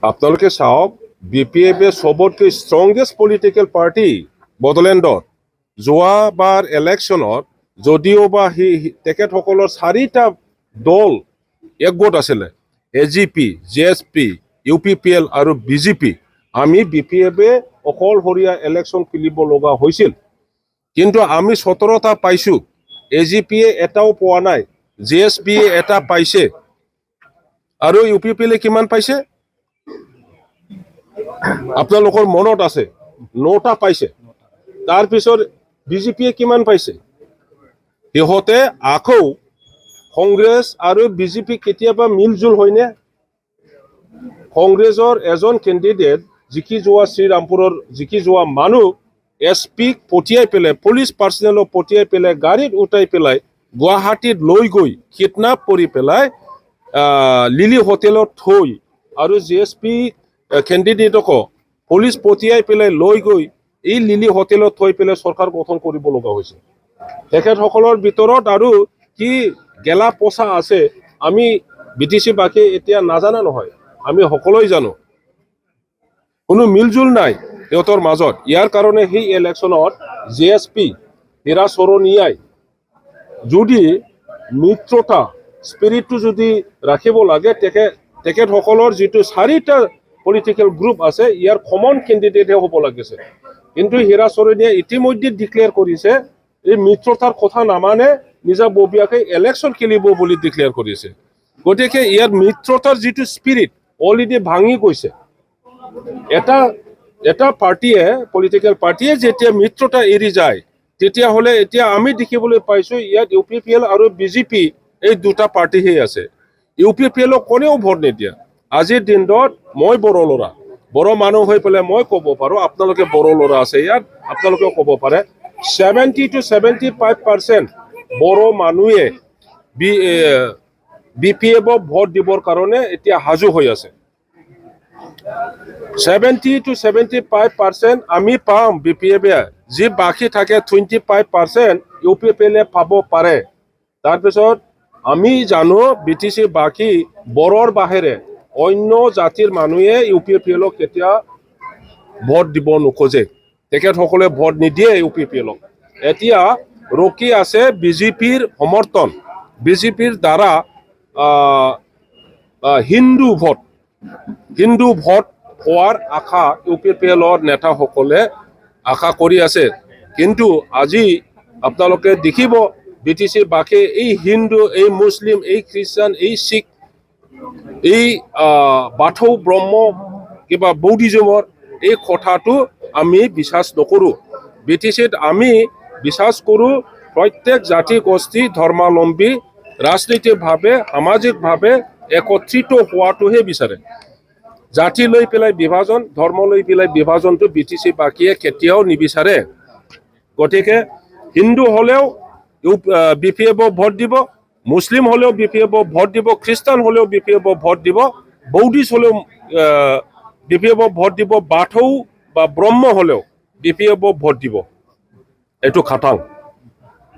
আপোনালোকে চাওক BPF সবতকৈ ষ্ট্ৰংগেষ্ট পলিটিকেল পাৰ্টি বড়োলেণ্ডত যোৱাবাৰ ইলেকশ্যনত যদিও বা তেখেতসকলৰ 4টা দল একগোট আছিলে AGP, JSP, UPPL আৰু BJP আমি BPF অকলশৰীয়া ইলেকশ্যন খেলিব লগা হৈছিল কিন্তু আমি 17টা পাইছোঁ AGP এটাও পোৱা নাই JSP এটা পাইছে আৰু UPPL কিমান পাইছে আপোনালোকৰ মনত আছে 9টা পাইছে তাৰপিছত BJP কিমান পাইছে ইহঁতে আকৌ কংগ্ৰেছ আৰু BJP কেতিয়াবা মিলজুল হয়নে কংগ্ৰেছৰ এজন কেণ্ডিডেট জিকি যোৱা শ্ৰীৰামপুৰৰ জিকি যোৱা মানুহ SP পঠিয়াই পেলাই পুলিচ পাৰ্চনেলক পঠিয়াই পেলাই গাড়ীত উঠাই পেলাই গুৱাহাটীত লৈ গৈ কিডনাপ কৰি পেলাই লিলি হোটেলত থৈ আৰু JSP কেণ্ডিডেটক পুলিচ পঠিয়াই পেলাই লৈ গৈ এই লিলি হোটেলত থৈ পেলাই চৰকাৰ গঠন কৰিব লগা হৈছে তেখেতসকলৰ ভিতৰত আৰু কি গেলা পচা আছে আমি BTC বাকি এতিয়া নাজানা নহয় আমি সকলোই জানো কোনো মিলজুল নাই ইহঁতৰ মাজত ইয়াৰ কাৰণে সেই ইলেকশ্যনত JSP হীৰা চৰণীয়াই যদি মিত্ৰতা স্পিৰিটটো যদি ৰাখিব লাগে তেখেতসকলৰ যিটো 4টা পলিটিকেল গ্ৰুপ আছে ইয়াৰ কমন কেণ্ডিডেটহে হ'ব লাগিছে কিন্তু হীৰা চৰণীয়াই ইতিমধ্যে ডিক্লেয়াৰ কৰিছে এই মিত্ৰতাৰ কথা নামানে নিজাববীয়াকৈ ইলেকশ্যন খেলিব বুলি ডিক্লেয়াৰ কৰিছে গতিকে ইয়াৰ মিত্ৰতাৰ যিটো স্পিৰিট অলৰেডি ভাঙি গৈছে এটা পাৰ্টিয়ে পলিটিকেল পাৰ্টিয়ে যেতিয়া মিত্ৰতা এৰি যায় তেতিয়াহ'লে এতিয়া আমি দেখিবলৈ পাইছোঁ ইয়াত UPPL আৰু BJP এই দুটা পাৰ্টিহে আছে UPPLক কোনেও ভোট নিদিয়ে আজিৰ দিনত মই বড়ো মানুহ হৈ পেলাই মই ক'ব পাৰোঁ আপোনালোকে বড়ো ল'ৰা আছে ইয়াত আপোনালোকেও ক'ব পাৰে 70 to 75% বড়ো মানুহে BPF ভোট দিবৰ কাৰণে এতিয়া হাজু হৈ আছে 70 to 75% আমি পাম BPF যি বাকি থাকে 25% UPPL পাব পাৰে তাৰপিছত আমি জানো BTC বাকি বড়োৰ বাহিৰে অন্য জাতিৰ মানুহে UPPLক কেতিয়া ভোট দিব নোখোজে তেখেতসকলে ভোট নিদিয়ে UPPLক এতিয়া ৰকি আছে BJPৰ সমৰ্থন BJPৰ দ্বাৰা হিন্দু ভোট হোৱাৰ আশা UPPLৰ নেতাসকলে আশা কৰি আছে কিন্তু আজি আপোনালোকে দেখিব BTC বাকি এই হিন্দু এই মুছলিম এই খ্ৰীষ্টান এই শিখ এই বাথৌ ব্ৰহ্ম কিবা বৌদ্ধিজমৰ এই কথাটো আমি বিশ্বাস নকৰোঁ BTCত আমি বিশ্বাস কৰোঁ প্ৰত্যেক জাতি গোষ্ঠী ধৰ্মাৱলম্বী ৰাজনৈতিকভাৱে সামাজিকভাৱে একত্ৰিত হোৱাটোহে বিচাৰে জাতি লৈ পেলাই বিভাজন ধৰ্ম লৈ পেলাই বিভাজনটো BTC বাকিয়ে কেতিয়াও নিবিচাৰে গতিকে হিন্দু হ'লেও BPF ভোট দিব মুছলিম হ'লেও BPF ভোট দিব খ্ৰীষ্টান হ'লেও BPF ভোট দিব বৌদ্ধিষ্ট হ'লেও BPF ভোট দিব বাথৌ বা ব্ৰহ্ম হ'লেও BPF ভোট দিব এইটো খাটাং